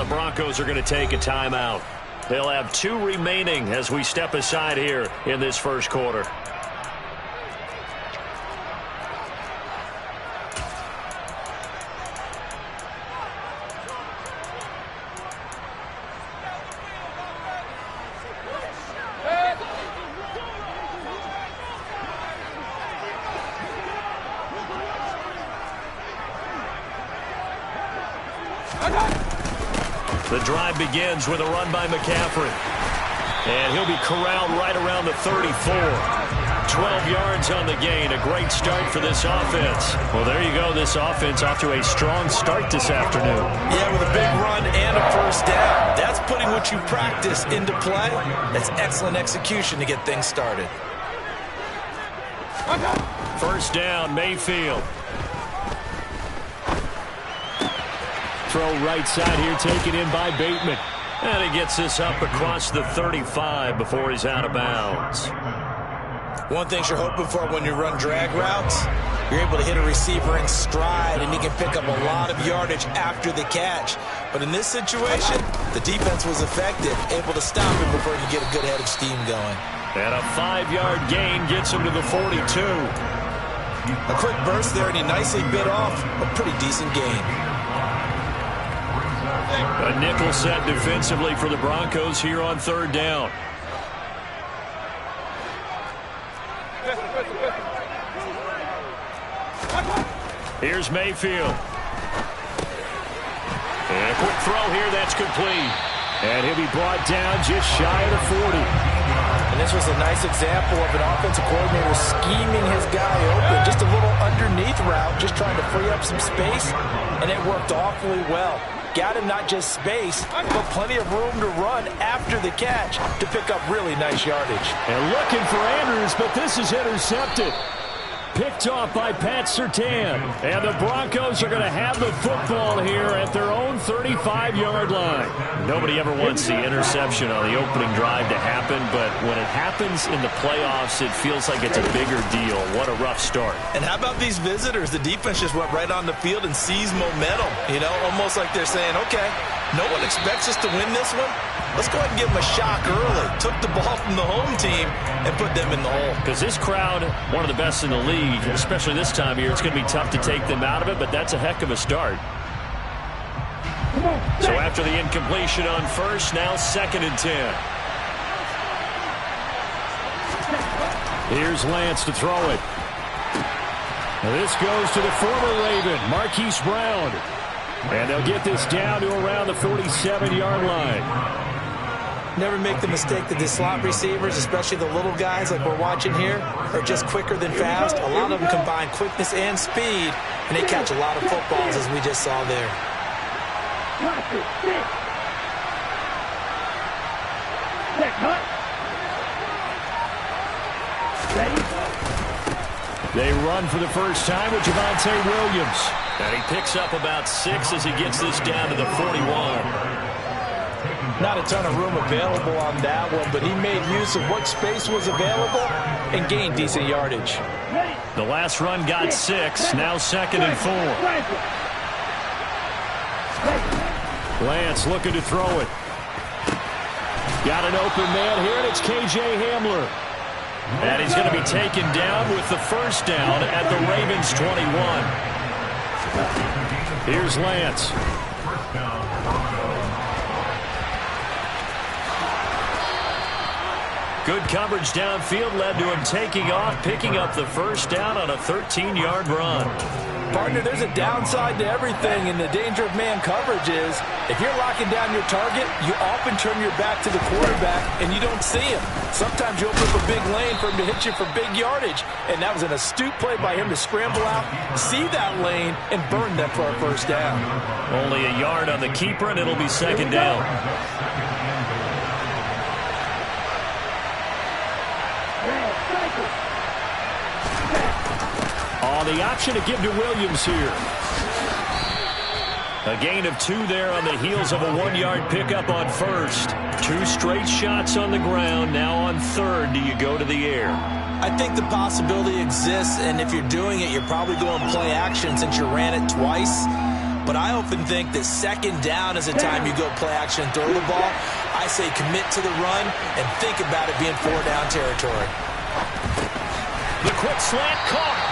Broncos are going to take a timeout. They'll have 2 remaining as we step aside here in this first quarter. The drive begins with a run by McCaffrey. And he'll be corralled right around the 34. 12 yards on the gain. A great start for this offense. Well, there you go. This offense off to a strong start this afternoon. Yeah, with a big run and a first down. That's putting what you practice into play. That's excellent execution to get things started. First down, Mayfield. Throw right side here, taken in by Bateman. And he gets this up across the 35 before he's out of bounds. One thing you're hoping for when you run drag routes, you're able to hit a receiver in stride, and he can pick up a lot of yardage after the catch. But in this situation, the defense was effective, able to stop him before he could get a good head of steam going. And a 5-yard gain gets him to the 42. A quick burst there, and he nicely bit off a pretty decent gain. A nickel set defensively for the Broncos here on third down. Here's Mayfield. And a quick throw here, that's complete. And he'll be brought down just shy of the 40. And this was a nice example of an offensive coordinator scheming his guy open. Just a little underneath route, just trying to free up some space, and it worked awfully well. Got him not just space, but plenty of room to run after the catch to pick up really nice yardage. And looking for Andrews, but this is intercepted. Picked off by Pat Surtain. And the Broncos are going to have the football here at their own 35-yard line. Nobody ever wants the interception on the opening drive to happen, but when it happens in the playoffs, it feels like it's a bigger deal. What a rough start. And how about these visitors? The defense just went right on the field and seized momentum. You know, almost like they're saying, okay, no one expects us to win this one. Let's go ahead and give them a shock early. Took the ball from the home team and put them in the hole. Because this crowd, one of the best in the league, especially this time of year, it's going to be tough to take them out of it, but that's a heck of a start. So after the incompletion on first, now 2nd and 10. Here's Lance to throw it. This goes to the former Raven, Marquise Brown. And they'll get this down to around the 47-yard line. Never make the mistake that the slot receivers, especially the little guys like we're watching here, are just quicker than fast. A lot of them combine quickness and speed, and they catch a lot of footballs, as we just saw there. They run for the first time with Javonte Williams. And he picks up about 6 as he gets this down to the 41. Not a ton of room available on that one, but he made use of what space was available and gained decent yardage. The last run got 6, now 2nd and 4. Lance looking to throw it. Got an open man here, and it's K.J. Hamler. And he's going to be taken down with the first down at the Ravens' 21. Here's Lance. Good coverage downfield led to him taking off, picking up the first down on a 13-yard run. Partner, there's a downside to everything, and the danger of man coverage is if you're locking down your target, you often turn your back to the quarterback and you don't see him. Sometimes you open up a big lane for him to hit you for big yardage, and that was an astute play by him to scramble out, see that lane, and burn them for a first down. Only a yard on the keeper, and it'll be 2nd down. The option to give to Williams here. A gain of 2 there on the heels of a 1-yard pickup on first. 2 straight shots on the ground. Now on third, do you go to the air? I think the possibility exists, and if you're doing it, you're probably going play action since you ran it twice. but I often think that second down is a time you go play action and throw the ball. I say commit to the run and think about it being 4-down territory. The quick slant caught.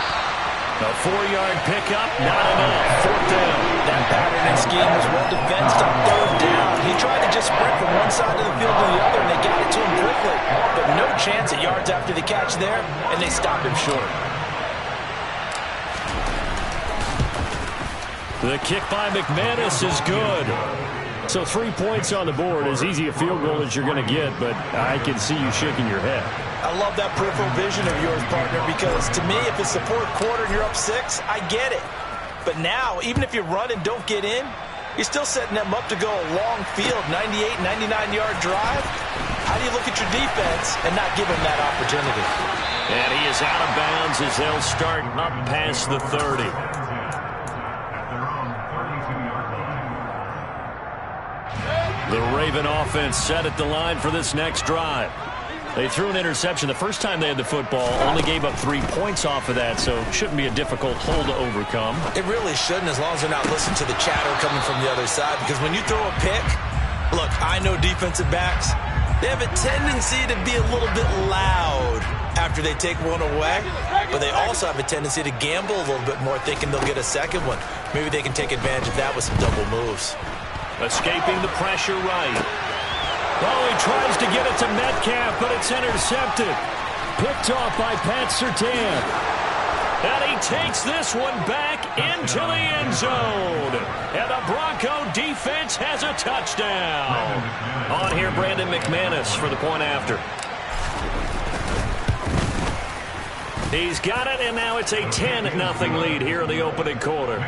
A 4-yard pickup, not enough. 4th down. That pattern and scheme was well defensed on 3rd down. He tried to just sprint from one side of the field to the other, and they got it to him quickly. But no chance at yards after the catch there, and they stopped him short. The kick by McManus is good. So 3 points on the board, as easy a field goal as you're going to get, but I can see you shaking your head. I love that peripheral vision of yours, partner, because to me, if it's the 4th quarter and you're up 6, I get it. But now, even if you run and don't get in, you're still setting them up to go a long field, 98, 99-yard drive. How do you look at your defense and not give them that opportunity? And he is out of bounds as they'll start up past the 30. The Raven offense set at the line for this next drive. They threw an interception the first time they had the football, only gave up 3 points off of that, so shouldn't be a difficult hole to overcome. It really shouldn't, as long as they're not listening to the chatter coming from the other side, because when you throw a pick, look, I know defensive backs, they have a tendency to be a little bit loud after they take one away, but they also have a tendency to gamble a little bit more, thinking they'll get a second one. Maybe they can take advantage of that with some double moves. Escaping the pressure right. Oh, he tries to get it to Metcalf, but it's intercepted. Picked off by Pat Surtain. And he takes this one back into the end zone. And the Bronco defense has a touchdown. On here, Brandon McManus for the point after. He's got it, and now it's a 10-0 lead here in the opening quarter.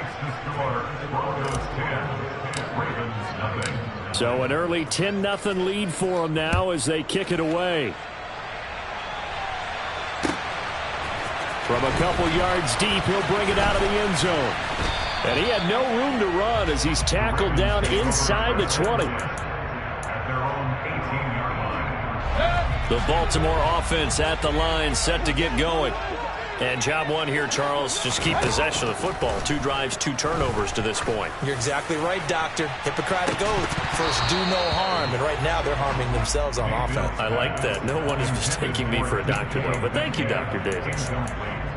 So an early 10-0 lead for them now as they kick it away. From a couple yards deep, he'll bring it out of the end zone. And he had no room to run as he's tackled down inside the 20. The Baltimore offense at the line, set to get going. And job one here, Charles, just keep possession of the football. 2 drives, 2 turnovers to this point. You're exactly right, Doctor. Hippocratic oath. First, do no harm. And right now, they're harming themselves on offense. I like that. No one is mistaking me for a doctor, though. But thank you, Dr. Davis.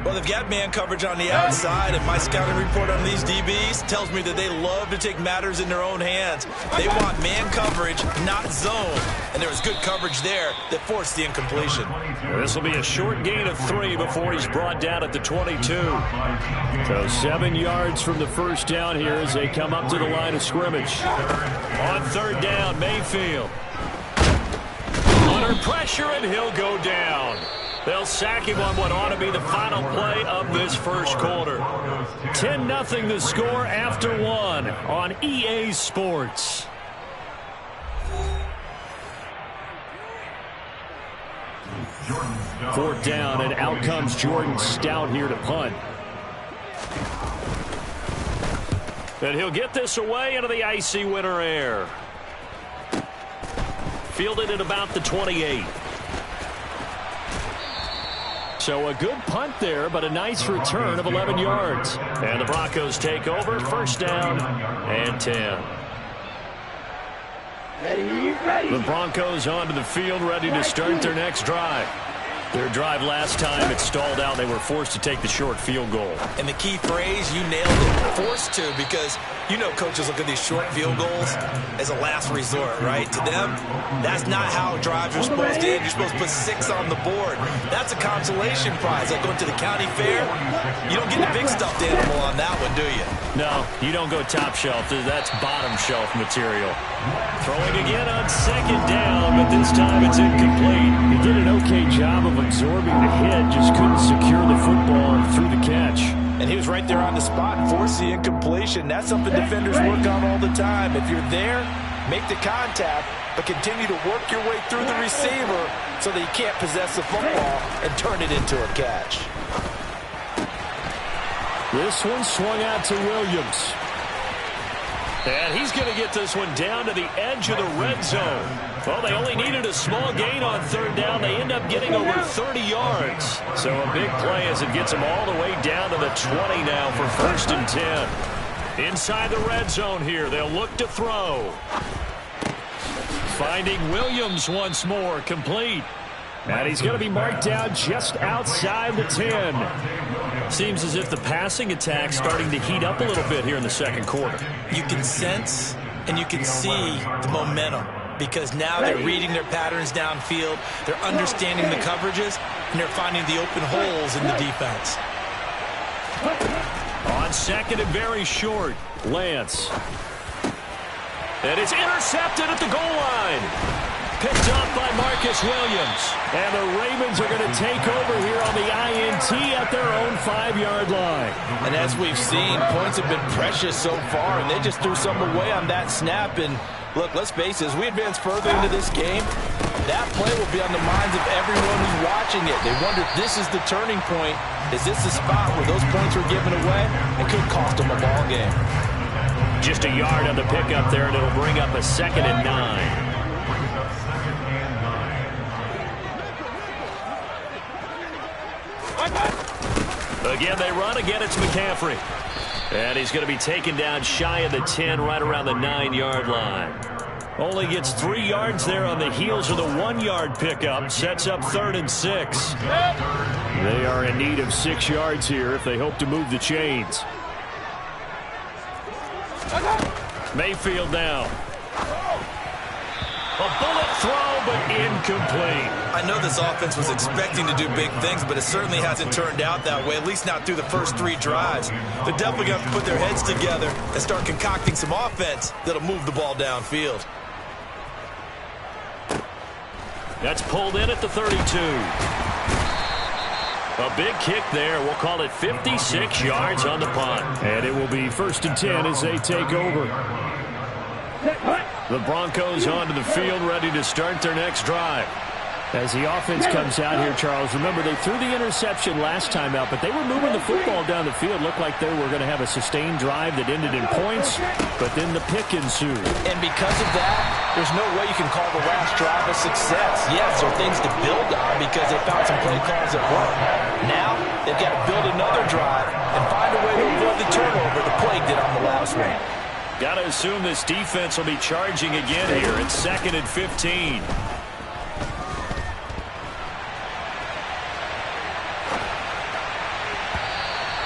Well, they've got man coverage on the outside, and my scouting report on these DBs tells me that they love to take matters in their own hands. They want man coverage, not zone. And there was good coverage there that forced the incompletion. This will be a short gain of 3 before he's brought down at the 22. So 7 yards from the first down here as they come up to the line of scrimmage. On 3rd down, Mayfield. Under pressure, and he'll go down. They'll sack him on what ought to be the final play of this first quarter. 10-0 the score after 1 on EA Sports. Fourth down, and out comes Jordan Stout here to punt. And he'll get this away into the icy winter air. Fielded at about the 28. So a good punt there, but a nice return of 11 yards. And the Broncos take over, 1st down and 10. The Broncos onto the field, ready to start their next drive. Their drive last time, it stalled out. They were forced to take the short field goal. And the key phrase, you nailed it, forced to, because you know coaches look at these short field goals as a last resort, right? To them, that's not how drives are supposed to end. You're supposed to put 6 on the board. That's a consolation prize. Like going to the county fair, you don't get the big stuffed animal on that one, do you? No, you don't go top shelf. That's bottom shelf material. Throwing again on 2nd down, but this time it's incomplete. He did an okay job of absorbing the hit, just couldn't secure the football through the catch. And he was right there on the spot and forced the incompletion. That's something defenders work on all the time. If you're there, make the contact, but continue to work your way through the receiver so that you can't possess the football and turn it into a catch. This one swung out to Williams. And he's going to get this one down to the edge of the red zone. Well, they only needed a small gain on 3rd down. They end up getting over 30 yards. So a big play as it gets them all the way down to the 20 now for 1st and 10. Inside the red zone here, they'll look to throw. Finding Williams once more, complete. And he's going to be marked down just outside the 10. Seems as if the passing attack's starting to heat up a little bit here in the second quarter. You can sense and you can see the momentum because now they're reading their patterns downfield, they're understanding the coverages, and they're finding the open holes in the defense. On second and very short, Lance. And it's intercepted at the goal line. Picked up by Marcus Williams. And the Ravens are going to take over here on the INT at their own 5-yard line. And as we've seen, points have been precious so far, and they just threw some away on that snap. And look, let's face it, as we advance further into this game, that play will be on the minds of everyone who's watching it. They wonder if this is the turning point. Is this the spot where those points were given away? It could cost them a ball game. Just a yard on the pickup there, and it'll bring up a 2nd and 9. Again, they run. Again, it's McCaffrey. And he's going to be taken down shy of the 10, right around the 9-yard line. Only gets 3 yards there on the heels of the 1-yard pickup. Sets up 3rd and 6. They are in need of 6 yards here if they hope to move the chains. Mayfield now. A bullet throw, but incomplete. I know this offense was expecting to do big things, but it certainly hasn't turned out that way, at least not through the first 3 drives. They're definitely going to have to put their heads together and start concocting some offense that'll move the ball downfield. That's pulled in at the 32. A big kick there. We'll call it 56 yards on the punt. And it will be 1st and 10 as they take over. The Broncos onto the field, ready to start their next drive. As the offense comes out here, Charles, remember they threw the interception last time out, but they were moving the football down the field. Looked like they were going to have a sustained drive that ended in points, but then the pick ensued. And because of that, there's no way you can call the last drive a success. Yes, there are things to build on because they found some play calls that work. Now, they've got to build another drive and find a way to avoid the turnover the play did on the last one. Got to assume this defense will be charging again here. It's 2nd and 15.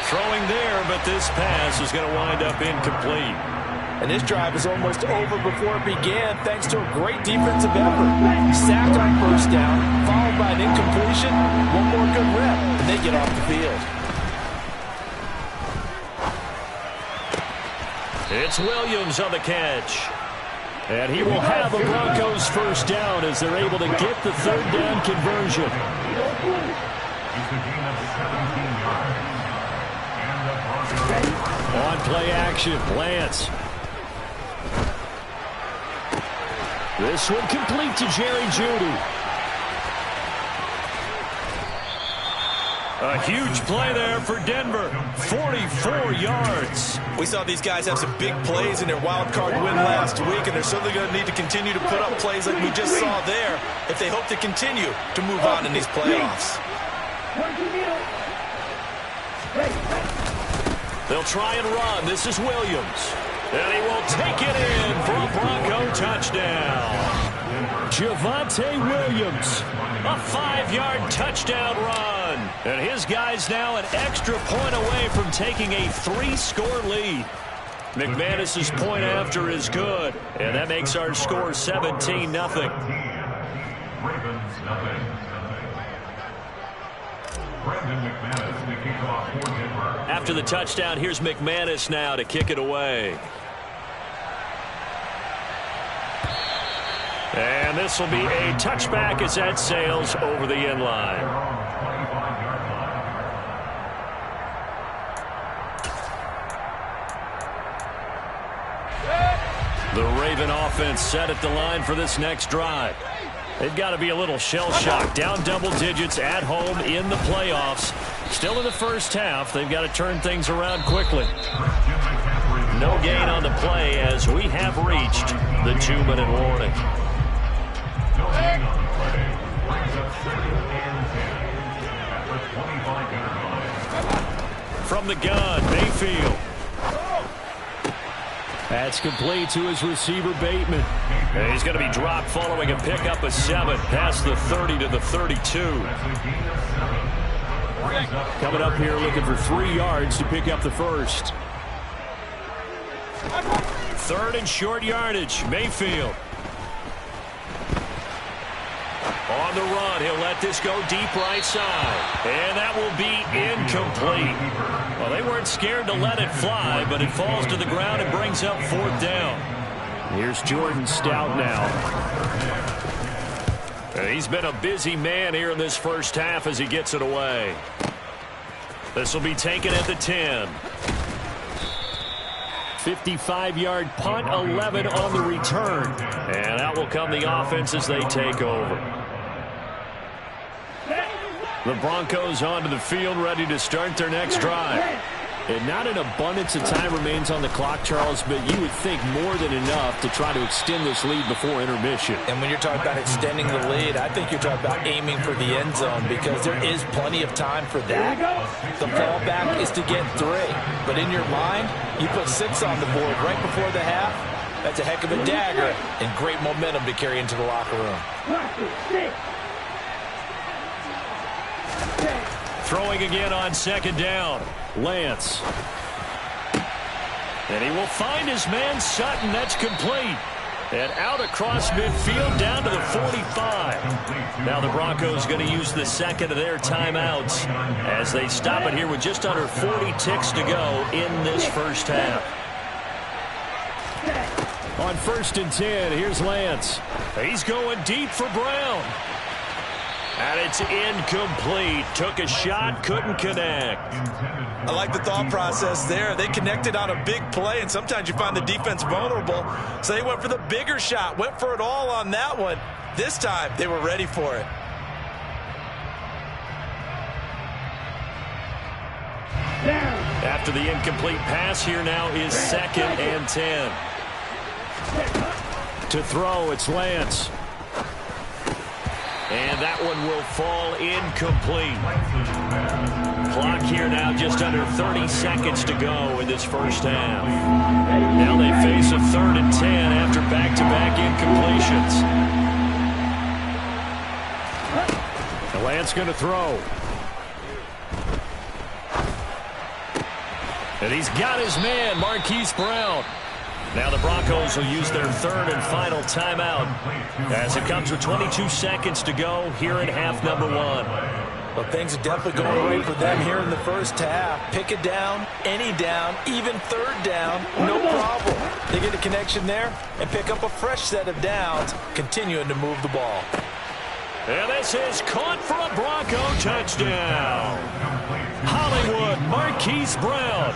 Throwing there, but this pass is going to wind up incomplete. And this drive is almost over before it began thanks to a great defensive effort. Sacked on 1st down, followed by an incompletion, one more good rep, and they get off the field. It's Williams on the catch. And he will have a Broncos 1st down as they're able to get the 3rd down conversion. On play action, Lance. This one complete to Jerry Jeudy. A huge play there for Denver. 44 yards. We saw these guys have some big plays in their wild card win last week, and they're certainly going to need to continue to put up plays like we just saw there if they hope to continue to move on in these playoffs. They'll try and run. This is Williams. And he will take it in for a Bronco touchdown. Javonte Williams, a 5-yard touchdown run. And his guys now an extra point away from taking a 3-score lead. McManus's point after is good. And that makes our score 17-0. After the touchdown, here's McManus now to kick it away. And this will be a touchback as that sails over the end line. The Raven offense set at the line for this next drive. They've got to be a little shell-shocked. Down double digits at home in the playoffs. Still in the first half. They've got to turn things around quickly. No gain on the play as we have reached the 2-minute warning. From the gun, Mayfield. That's complete to his receiver, Bateman. And he's going to be dropped following a pickup of 7 past the 30 to the 32. Coming up here looking for 3 yards to pick up the first. 3rd and short yardage. Mayfield. On the run, he'll let this go deep right side. And that will be incomplete. Well, they weren't scared to let it fly, but it falls to the ground and brings up 4th down. Here's Jordan Stout now. He's been a busy man here in this first half as he gets it away. This will be taken at the 10. 55-yard punt, 11 on the return. And out will come the offense as they take over. The Broncos onto the field, ready to start their next drive. And not an abundance of time remains on the clock, Charles, but you would think more than enough to try to extend this lead before intermission. And when you're talking about extending the lead, I think you're talking about aiming for the end zone because there is plenty of time for that. The fallback is to get 3. But in your mind, you put 6 on the board right before the half. That's a heck of a dagger and great momentum to carry into the locker room. Throwing again on 2nd down. Lance. And he will find his man Sutton. That's complete. And out across midfield down to the 45. Now the Broncos going to use the 2nd of their timeouts as they stop it here with just under 40 ticks to go in this first half. On 1st and 10, here's Lance. He's going deep for Brown. And it's incomplete. Took a shot, couldn't connect. I like the thought process there. They connected on a big play, and sometimes you find the defense vulnerable. So they went for the bigger shot, went for it all on that one. This time, they were ready for it. After the incomplete pass, here now is 2nd and 10. To throw, it's Lance. And that one will fall incomplete. Clock here now just under 30 seconds to go in this first half. Now they face a 3rd and 10 after back-to-back incompletions. Lance going to throw. And he's got his man, Marquise Brown. Now the Broncos will use their 3rd and final timeout as it comes with 22 seconds to go here in half number 1. Well, things are definitely going right for them here in the first half. Pick it down, any down, even 3rd down, no problem. They get a connection there and pick up a fresh set of downs, continuing to move the ball. And this is caught for a Bronco touchdown. Hollywood, Marquise Brown,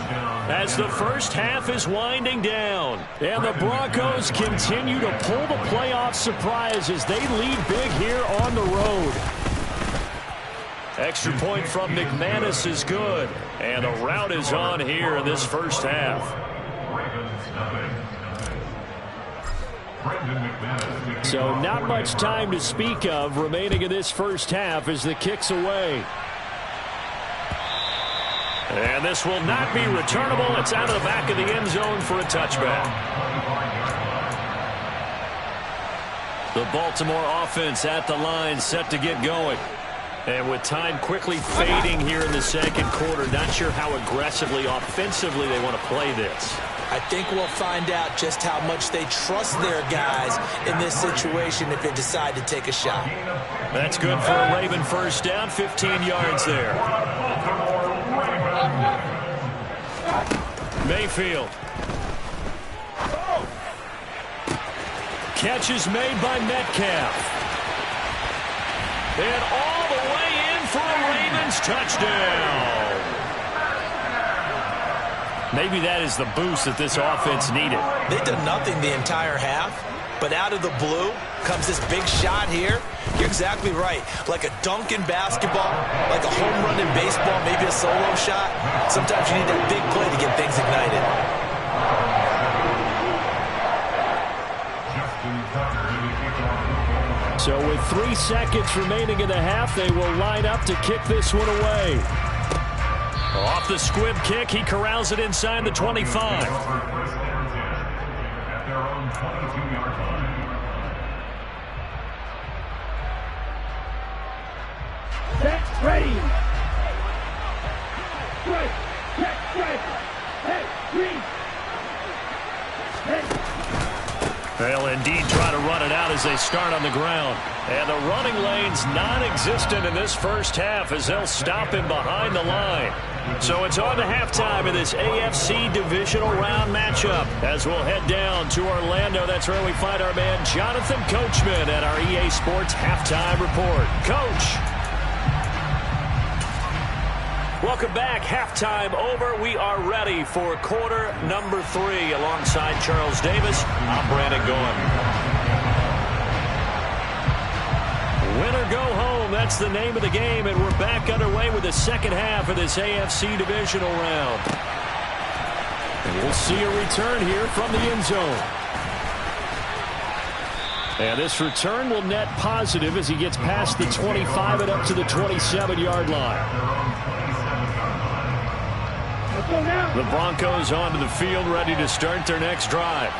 as the first half is winding down. And the Broncos continue to pull the playoff surprise as they lead big here on the road. Extra point from McManus is good. And the route is on here in this first half. So not much time to speak of remaining in this first half as the kick's away. And this will not be returnable. It's out of the back of the end zone for a touchback. The Baltimore offense at the line, set to get going. And with time quickly fading here in the 2nd quarter, not sure how aggressively, offensively they want to play this. I think we'll find out just how much they trust their guys in this situation if they decide to take a shot. That's good for a Raven first down, 15 yards there. Mayfield. Catch is made by Metcalf. And all the way in for a Ravens touchdown. Maybe that is the boost that this offense needed. They did nothing the entire half, but out of the blue comes this big shot here. You're exactly right. Like a dunk in basketball, like a home run in baseball, maybe a solo shot. Sometimes you need that big play to get things ignited. So with 3 seconds remaining in the half, they will line up to kick this one away. Off the squib kick, he corrals it inside the 25. their own 22-yard line. Set, ready. Strike, check, strike. Hey, green. Hey. They'll indeed try to run it out as they start on the ground. And the running lane's non-existent in this first half as they'll stop him behind the line. So it's on to halftime in this AFC divisional round matchup as we'll head down to Orlando. That's where we find our man Jonathan Coachman at our EA Sports Halftime Report. Coach. Welcome back. Halftime over. We are ready for quarter number 3. Alongside Charles Davis, I'm Brandon Goen. Win or go home, that's the name of the game, and we're back underway with the second half of this AFC divisional round. And we'll see a return here from the end zone. And this return will net positive as he gets past the 25 and up to the 27-yard line. The Broncos onto the field ready to start their next drive.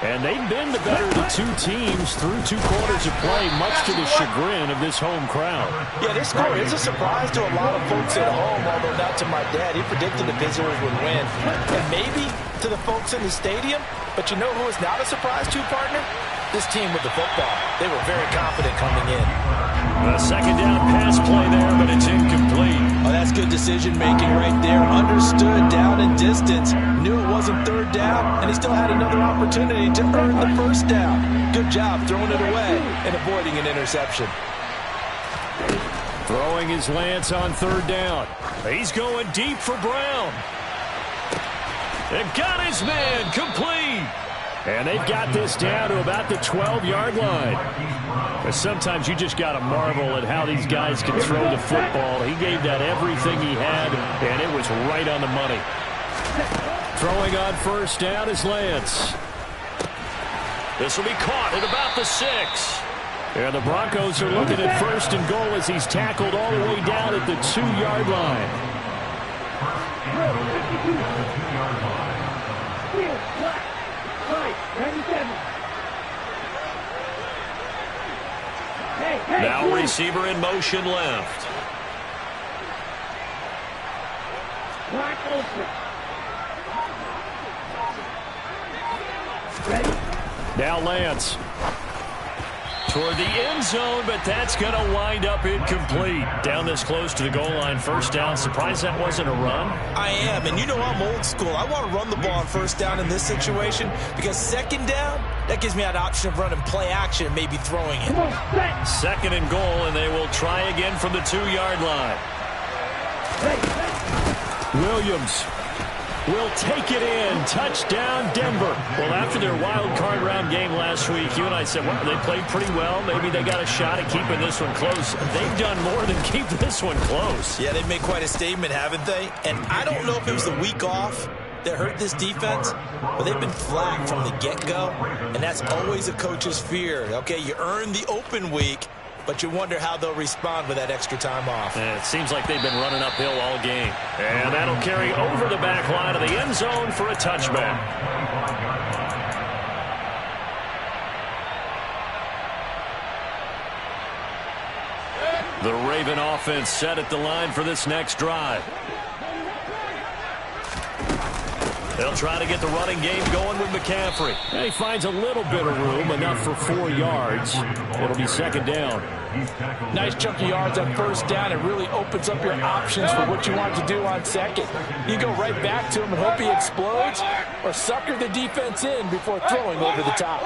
And they've been the better of the two teams through 2 quarters of play, much to the chagrin of this home crowd. Yeah, this score is a surprise to a lot of folks at home, although not to my dad. He predicted the visitors would win. And maybe to the folks in the stadium. But you know who is not a surprise to, partner? This team with the football. They were very confident coming in. A second down pass play there, but it's incomplete. Oh, that's good decision-making right there. Understood down and distance. Knew it wasn't third down, and he still had another opportunity to earn the first down. Good job throwing it away and avoiding an interception. Throwing his Lance on third down. He's going deep for Brown. They've got his man complete. And they've got this down to about the 12-yard line. But sometimes you just got to marvel at how these guys can throw the football. He gave that everything he had, and it was right on the money. Throwing on first down is Lance. This will be caught at about the 6. And the Broncos are looking at first and goal as he's tackled all the way down at the 2-yard line. Now receiver in motion left. Now Lance. Toward the end zone, but that's going to wind up incomplete. Down this close to the goal line, first down. Surprised that wasn't a run? I am, and you know I'm old school. I want to run the ball on first down in this situation because second down, that gives me that option of running play action and maybe throwing it. Second and goal, and they will try again from the 2-yard line. Williams will take it in. Touchdown, Denver. Well, after their wild card round game last week, you and I said, well, they played pretty well. Maybe they got a shot at keeping this one close. They've done more than keep this one close. Yeah, they've made quite a statement, haven't they? And I don't know if it was the week off that hurt this defense, but they've been flat from the get-go, and that's always a coach's fear. Okay, you earn the open week, but you wonder how they'll respond with that extra time off. And it seems like they've been running uphill all game. And that'll carry over the back line of the end zone for a touchback. The Raven offense set at the line for this next drive. They'll try to get the running game going with McCaffrey. And he finds a little bit of room, enough for 4 yards. It'll be second down. Nice chunky yards on first down. It really opens up your options for what you want to do on second. You go right back to him and hope he explodes, or sucker the defense in before throwing over the top.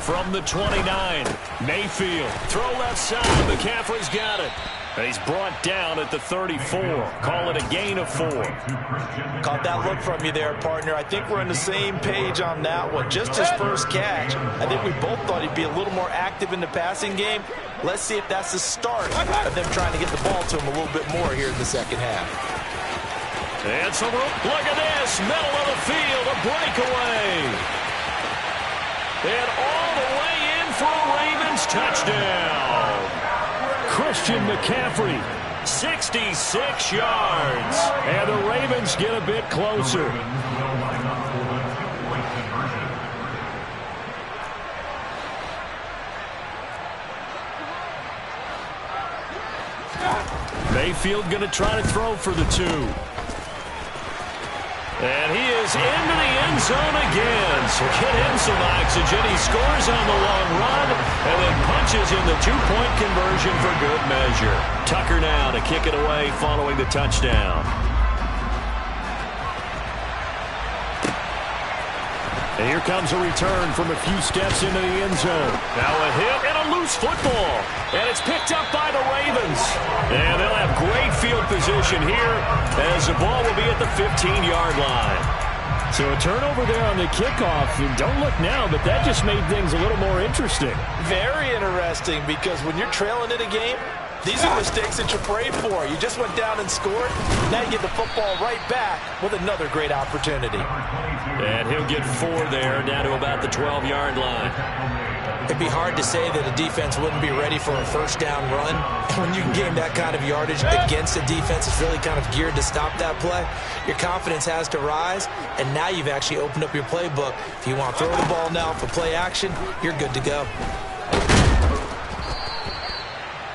From the 29, Mayfield. Throw left side. McCaffrey's got it. And he's brought down at the 34. Call it a gain of 4. Caught that look from you there, partner. I think we're on the same page on that one. Just his first catch. I think we both thought he'd be a little more active in the passing game. Let's see if that's the start of them trying to get the ball to him a little bit more here in the second half. And so look at this. Middle of the field. A breakaway. And all the way in for a Ravens touchdown. Christian McCaffrey, 66 yards. And the Ravens get a bit closer. Mayfield going to try to throw for the 2. And he is into the end zone again. So get him some oxygen. He scores on the long run and then punches in the 2-point conversion for good measure. Tucker now to kick it away following the touchdown. And here comes a return from a few steps into the end zone. Now a hit and a loose football. And it's picked up by the Ravens. And they'll have great field position here as the ball will be at the 15-yard line. So a turnover there on the kickoff. And don't look now, but that just made things a little more interesting. Very interesting, because when you're trailing in a game, these are mistakes that you pray for. You just went down and scored. Now you get the football right back with another great opportunity. And he'll get 4 there, down to about the 12-yard line. It'd be hard to say that a defense wouldn't be ready for a first down run. And when you can gain that kind of yardage against a defense that's really kind of geared to stop that play, your confidence has to rise, and now you've actually opened up your playbook. If you want to throw the ball now for play action, you're good to go.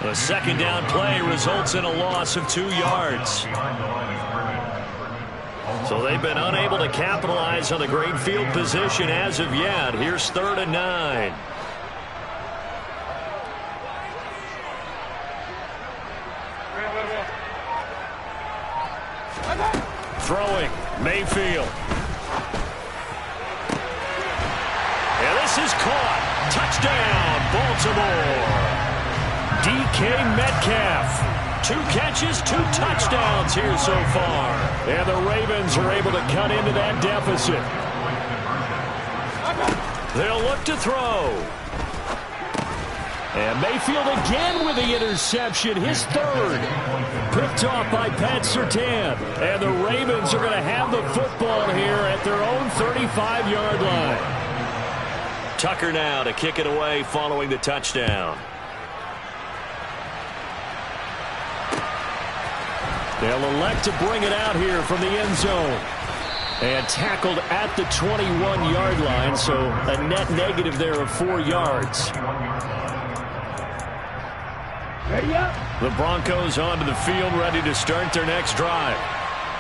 A second down play results in a loss of 2 yards. So they've been unable to capitalize on the great field position as of yet. Here's 3rd and 9. Throwing, Mayfield. And this is caught. Touchdown, Baltimore. DK Metcalf. 2 catches, 2 touchdowns here so far. And the Ravens are able to cut into that deficit. They'll look to throw. And Mayfield again with the interception, his 3rd. Picked off by Pat Surtain. And the Ravens are going to have the football here at their own 35-yard line. Tucker now to kick it away following the touchdown. They'll elect to bring it out here from the end zone. And tackled at the 21-yard line, so a net negative there of 4 yards. Ready up. The Broncos onto the field, ready to start their next drive.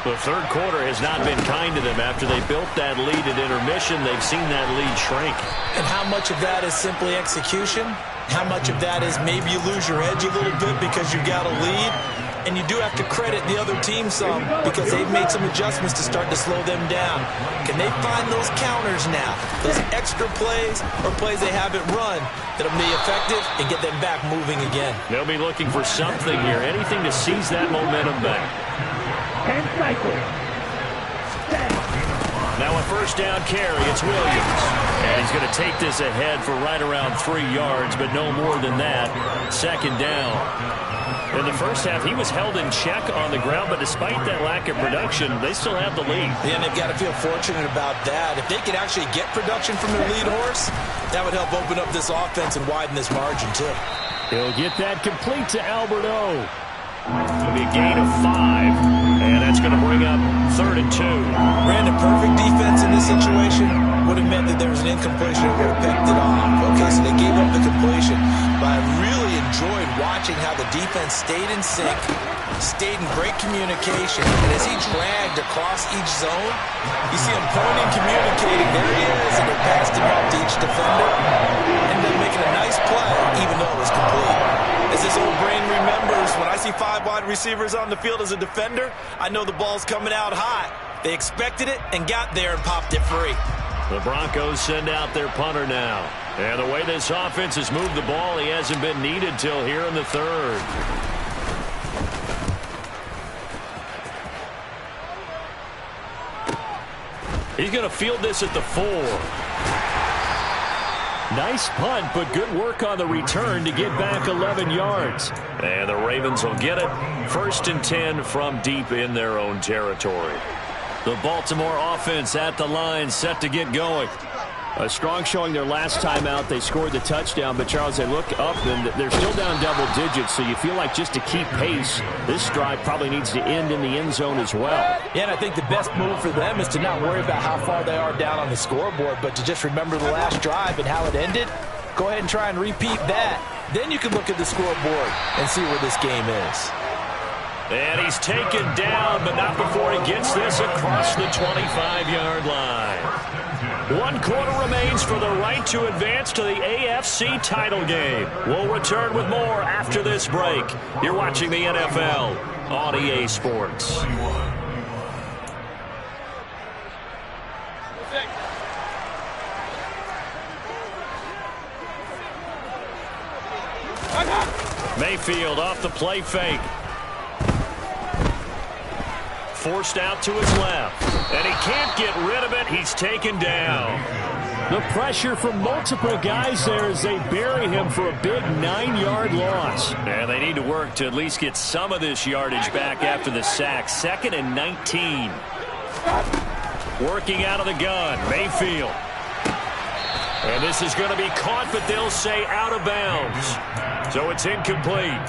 The third quarter has not been kind to them. After they built that lead at intermission, they've seen that lead shrink. And how much of that is simply execution? How much of that is maybe you lose your edge a little bit because you've got a lead? And you do have to credit the other team some, because they've made some adjustments to start to slow them down. Can they find those counters now, those extra plays or plays they haven't run that'll be effective and get them back moving again? They'll be looking for something here, anything to seize that momentum back. 10 cycles. Now a first down carry, it's Williams. And he's going to take this ahead for right around 3 yards, but no more than that. Second down. In the first half, he was held in check on the ground, but despite that lack of production, they still have the lead. Yeah, and they've got to feel fortunate about that. If they could actually get production from their lead horse, that would help open up this offense and widen this margin, too. He'll get that complete to Alberto. It'll be a gain of 5, and that's going to bring up 3rd and 2. Brandon, perfect defense in this situation would have meant that there was an incompletion and would have picked it off. Okay, so they gave up the completion. But I really enjoyed watching how the defense stayed in sync, stayed in great communication, and as he dragged across each zone, you see him pointing, communicating, there he is, and they passed him out to each defender, and then making a nice play, even though it was complete. As this old brain remembers, when I see 5 wide receivers on the field as a defender, I know the ball's coming out hot. They expected it and got there and popped it free. The Broncos send out their punter now. And the way this offense has moved the ball, he hasn't been needed till here in the 3rd. He's going to field this at the 4. Nice punt, but good work on the return to get back 11 yards. And the Ravens will get it. 1st and 10 from deep in their own territory. The Baltimore offense at the line, set to get going. A strong showing their last time out. They scored the touchdown, but Charles, they look up and they're still down double digits, so you feel like just to keep pace, this drive probably needs to end in the end zone as well. Yeah, and I think the best move for them is to not worry about how far they are down on the scoreboard, but to just remember the last drive and how it ended. Go ahead and try and repeat that. Then you can look at the scoreboard and see where this game is. And he's taken down, but not before he gets this across the 25-yard line. 1 quarter remains for the right to advance to the AFC title game. We'll return with more after this break. You're watching the NFL on EA Sports. Mayfield off the play fake. Forced out to his left. And he can't get rid of it. He's taken down. The pressure from multiple guys there as they bury him for a big 9-yard loss. And they need to work to at least get some of this yardage back after the sack. 2nd and 19. Working out of the gun. Mayfield. And this is going to be caught, but they'll say out of bounds. So it's incomplete.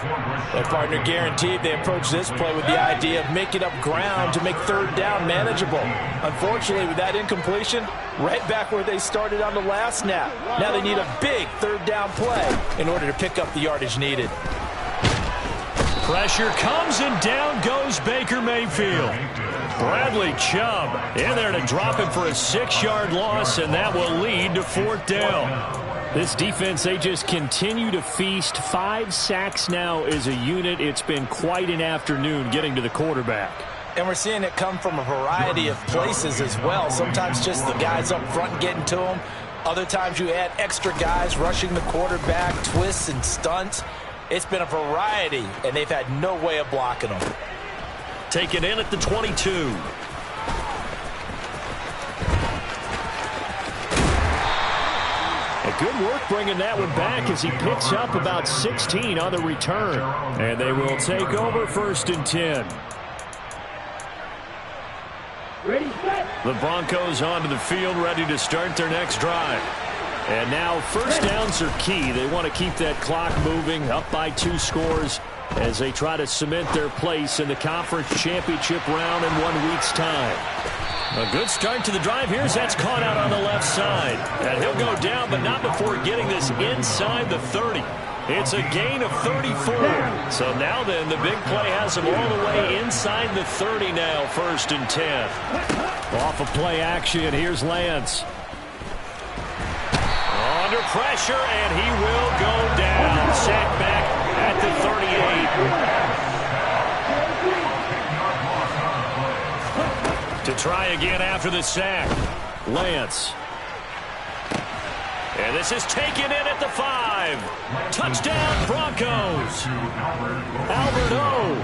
Their partner guaranteed they approach this play with the idea of making up ground to make 3rd down manageable. Unfortunately, with that incompletion, right back where they started on the last snap. Now they need a big 3rd down play in order to pick up the yardage needed. Pressure comes and down goes Baker Mayfield. Bradley Chubb in there to drop him for a 6-yard loss, and that will lead to 4th down. This defense, they just continue to feast. 5 sacks now as a unit. It's been quite an afternoon getting to the quarterback. And we're seeing it come from a variety of places as well. Sometimes just the guys up front getting to him. Other times you add extra guys rushing the quarterback, twists and stunts. It's been a variety, and they've had no way of blocking them. Taken in at the 22. Good work bringing that one back as he picks up about 16 on the return. And they will take over 1st and 10. Ready, set. The Broncos onto the field, ready to start their next drive. And now 1st downs are key. They want to keep that clock moving, up by 2 scores as they try to cement their place in the conference championship round in 1 week's time. A good start to the drive. Here's that's caught out on the left side. And he'll go down, but not before getting this inside the 30. It's a gain of 34. So now then, the big play has him all the way inside the 30 now, 1st and 10. Off of play action, here's Lance. Under pressure, and he will go down. Sack back at the 38. To try again after the sack. Lance. And this is taken in at the 5. Touchdown, Broncos. Albert O,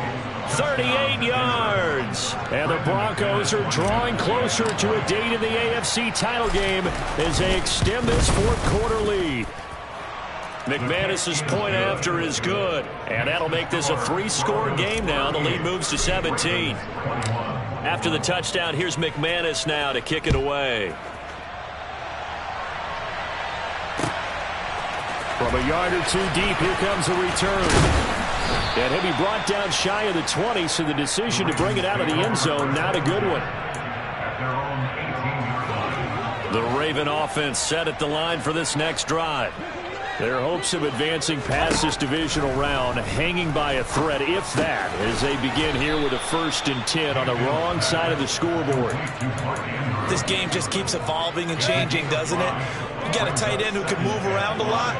38 yards. And the Broncos are drawing closer to a date in the AFC title game as they extend this 4th quarter lead. McManus's point after is good. And that'll make this a 3-score game now. The lead moves to 17. After the touchdown, here's McManus now to kick it away. From a yard or 2 deep, here comes a return. And he'll be brought down shy of the 20, so the decision to bring it out of the end zone, not a good one. The Raven offense set at the line for this next drive. Their hopes of advancing past this divisional round hanging by a thread, if that, as they begin here with a 1st and 10 on the wrong side of the scoreboard. This game just keeps evolving and changing, doesn't it? You got a tight end who can move around a lot.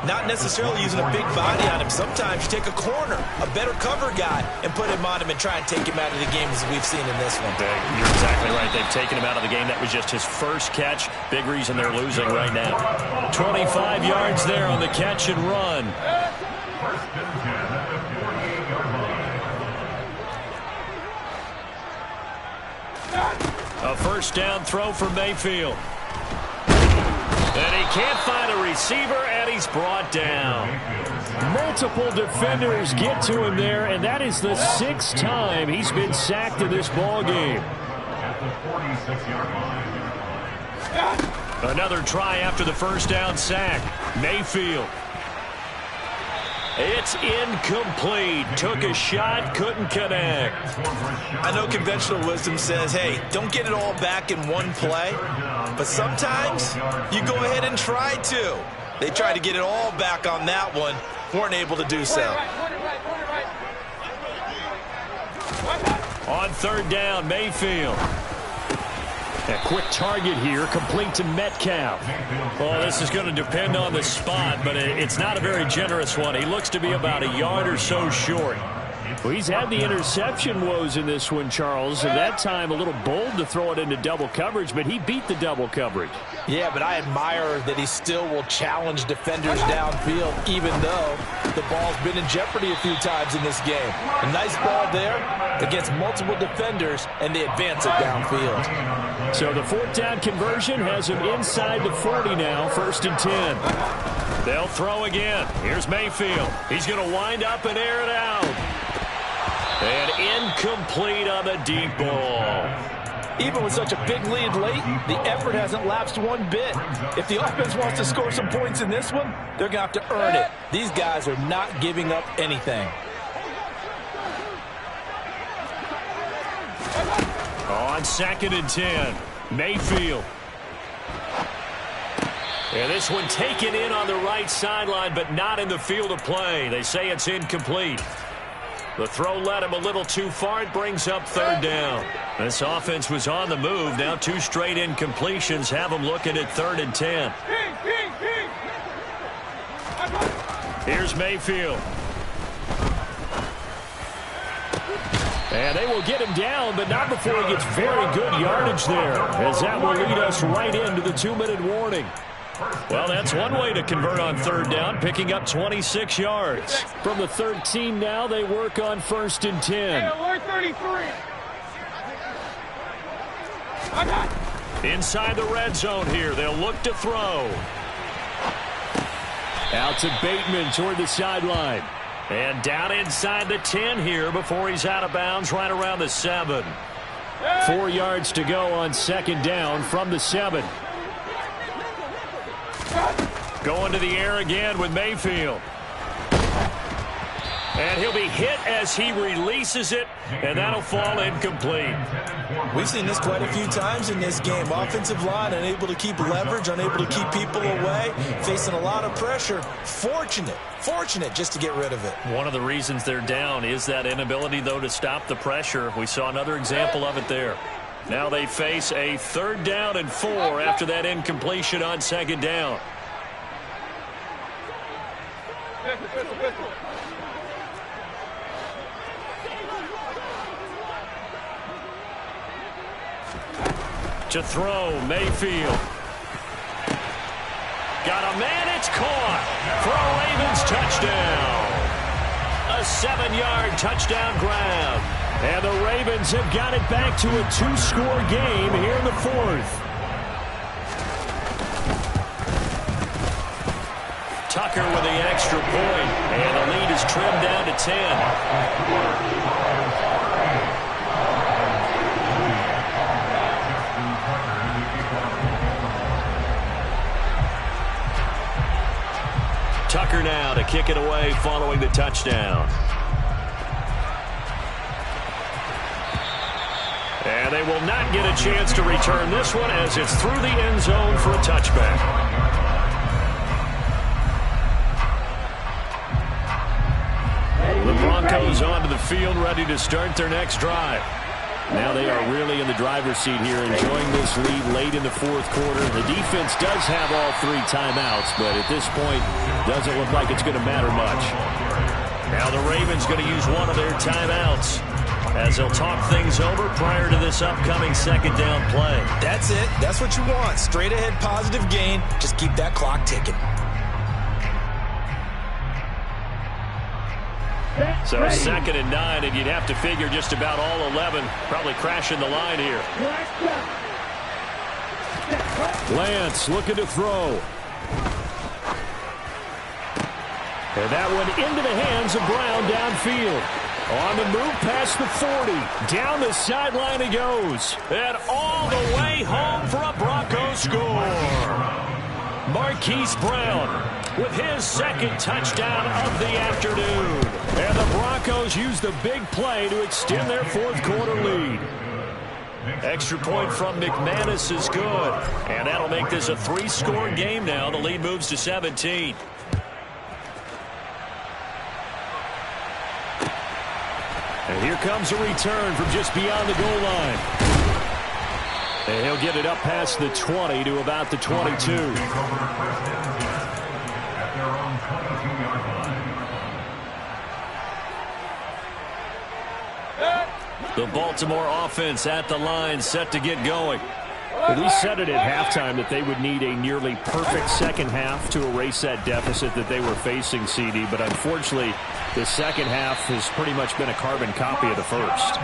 Not necessarily using a big body on him. Sometimes you take a corner, a better cover guy, and put him on him and try and take him out of the game as we've seen in this one. You're exactly right. They've taken him out of the game. That was just his first catch. Big reason they're losing right now. 25 yards there on the catch and run. A 1st down throw for Mayfield. And he can't find a receiver, and he's brought down. Multiple defenders get to him there, and that is the 6th time he's been sacked in this ball game. Another try after the 1st down sack. Mayfield. It's incomplete. Took a shot, couldn't connect. I know conventional wisdom says, hey, don't get it all back in one play. But sometimes you go ahead and try to. They tried to get it all back on that one. Weren't able to do so. On third down, Mayfield. A quick target here, complete to Metcalf. Well, this is going to depend on the spot, but it's not a very generous one. He looks to be about a yard or so short. Well, he's had the interception woes in this one, Charles, and that time a little bold to throw it into double coverage, but he beat the double coverage. Yeah, but I admire that he still will challenge defenders downfield, even though the ball's been in jeopardy a few times in this game. A nice ball there against multiple defenders, and they advance it downfield. So the fourth down conversion has him inside the 40 now, 1st and 10. They'll throw again. Here's Mayfield. He's going to wind up and air it out. And incomplete on the deep ball. Even with such a big lead late, the effort hasn't lapsed one bit. If the offense wants to score some points in this one, they're going to have to earn it. These guys are not giving up anything. On 2nd and 10, Mayfield. And this one taken in on the right sideline, but not in the field of play. They say it's incomplete. The throw led him a little too far. It brings up 3rd down. This offense was on the move. Now 2 straight incompletions have them looking at 3rd and 10. Here's Mayfield. And they will get him down, but not before he gets very good yardage there, as that will lead us right into the 2-minute warning. Well, that's one way to convert on 3rd down, picking up 26 yards. From the 13 now, they work on 1st and 10. Inside the red zone here, they'll look to throw. Out to Bateman toward the sideline. And down inside the 10 here before he's out of bounds right around the 7. 4 yards to go on 2nd down from the 7. Going to the air again with Mayfield. And he'll be hit as he releases it, and that'll fall incomplete. We've seen this quite a few times in this game. Offensive line unable to keep leverage, unable to keep people away, facing a lot of pressure. Fortunate just to get rid of it. One of the reasons they're down is that inability, though, to stop the pressure. We saw another example of it there. Now they face a 3rd down and 4 after that incompletion on 2nd down. To throw, Mayfield. Got a man, it's caught for a Ravens touchdown. A 7-yard touchdown grab. And the Ravens have got it back to a 2-score game here in the 4th. Tucker with the extra point, and the lead is trimmed down to 10. Tucker now to kick it away following the touchdown. And they will not get a chance to return this one as it's through the end zone for a touchback. The Broncos onto the field, ready to start their next drive. Now they are really in the driver's seat here, enjoying this lead late in the 4th quarter. The defense does have all 3 timeouts, but at this point, doesn't look like it's going to matter much. Now the Ravens going to use one of their timeouts as they'll talk things over prior to this upcoming 2nd down play. That's it. That's what you want. Straight ahead positive gain. Just keep that clock ticking. So 2nd and 9, and you'd have to figure just about all 11 probably crashing the line here. Lance looking to throw. And that one into the hands of Brown downfield. On the move past the 40. Down the sideline he goes. And all the way home for a Broncos score. Marquise Brown with his 2nd touchdown of the afternoon. And the Broncos use the big play to extend their 4th quarter lead. Extra point from McManus is good. And that'll make this a 3-score game now. The lead moves to 17. And here comes a return from just beyond the goal line. And he'll get it up past the 20 to about the 22. The Baltimore offense at the line, set to get going. We said it at halftime that they would need a nearly perfect second half to erase that deficit that they were facing, CD. But unfortunately, the second half has pretty much been a carbon copy of the first.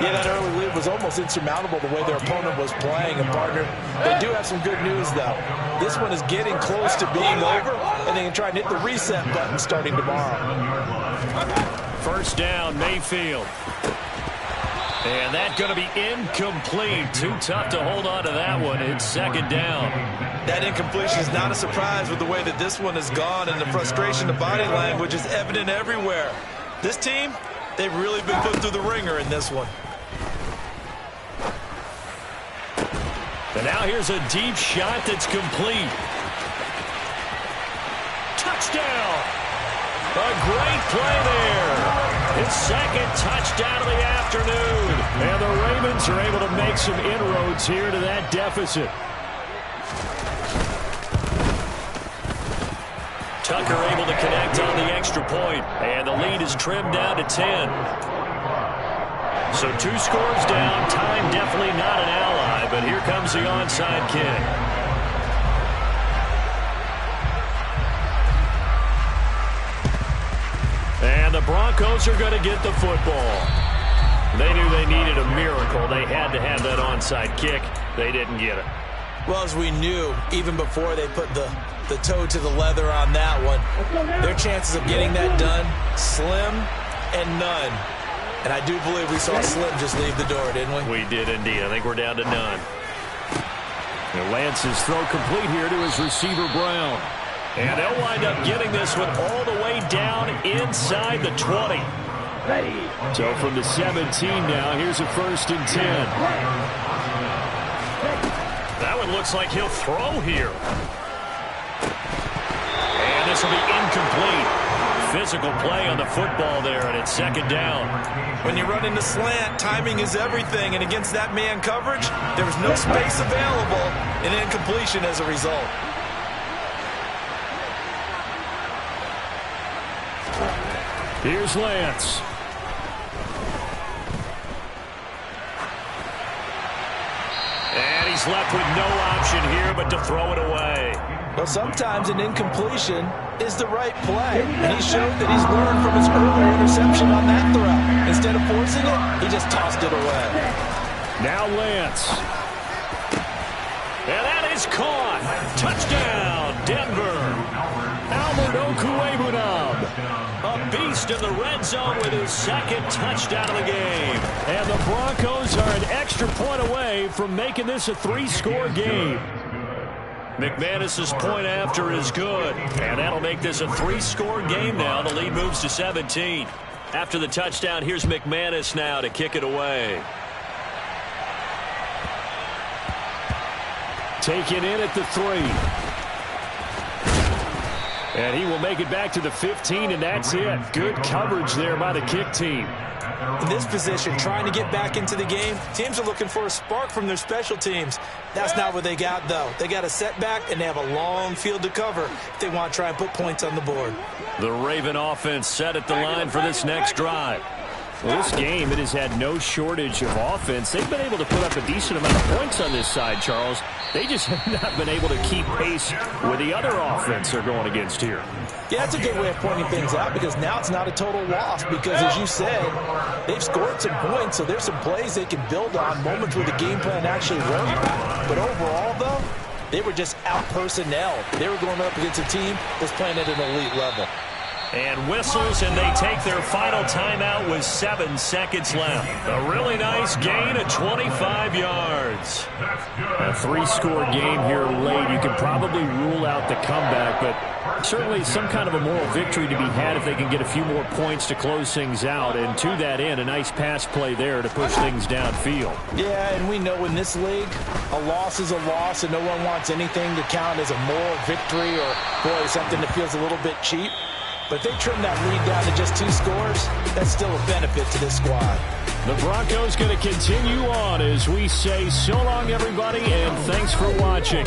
Yeah, that early lead was almost insurmountable the way their opponent was playing. And, partner, they do have some good news, though. This one is getting close to being over, and they can try and hit the reset button starting tomorrow. First down, Mayfield. And that's going to be incomplete. Too tough to hold on to that one. It's second down. That incompletion is not a surprise with the way that this one has gone, and the frustration, the body language is evident everywhere. This team, they've really been put through the ringer in this one. And now here's a deep shot that's complete. Touchdown! A great play there. His second touchdown of the afternoon. And the Ravens are able to make some inroads here to that deficit. Tucker able to connect on the extra point. And the lead is trimmed down to 10. So 2 scores down. Time definitely not an ally, but here comes the onside kick. And the Broncos are going to get the football. They knew they needed a miracle. They had to have that onside kick. They didn't get it. Well, as we knew, even before they put the toe to the leather on that one, their chances of getting that done, slim and none. And I do believe we saw Slim just leave the door, didn't we? We did indeed. I think we're down to none. And Lance's throw complete here to his receiver, Brown. And they'll wind up getting this one all the way down inside the 20. So from the 17 now, here's a 1st and 10. That one looks like he'll throw here. And this will be incomplete. Physical play on the football there, and it's second down. When you run into slant, timing is everything. And against that man coverage, there was no space available, and incompletion as a result. Here's Lance. And he's left with no option here but to throw it away. Well, sometimes an incompletion is the right play. And he showed that he's learned from his earlier interception on that throw. Instead of forcing it, he just tossed it away. Now Lance. And that is caught. Touchdown, Denver. Albert Okwuegbunam. A beast in the red zone with his second touchdown of the game. And the Broncos are an extra point away from making this a 3-score game. McManus's point after is good. And that'll make this a 3-score game now. The lead moves to 17. After the touchdown, here's McManus now to kick it away. Taken in at the 3. And he will make it back to the 15, and that's it. Good coverage there by the kick team. In this position, trying to get back into the game, teams are looking for a spark from their special teams. That's not what they got, though. They got a setback, and they have a long field to cover if they want to try and put points on the board. The Raven offense set at the line for this next drive. Well, this game, it has had no shortage of offense. They've been able to put up a decent amount of points on this side, Charles. They just have not been able to keep pace with the other offense they're going against here. Yeah, that's a good way of pointing things out because now it's not a total loss because, as you said, they've scored some points, so there's some plays they can build on, moments where the game plan actually worked. But overall, though, they were just out-personnel. They were going up against a team that's playing at an elite level. And whistles, and they take their final timeout with 7 seconds left. A really nice gain of 25 yards. A 3-score game here late. You can probably rule out the comeback, but certainly some kind of a moral victory to be had if they can get a few more points to close things out. And to that end, a nice pass play there to push things downfield. Yeah, and we know in this league, a loss is a loss, and no one wants anything to count as a moral victory or, boy, something that feels a little bit cheap. But if they trim that lead down to just 2 scores, that's still a benefit to this squad. The Broncos going to continue on as we say so long, everybody, and thanks for watching.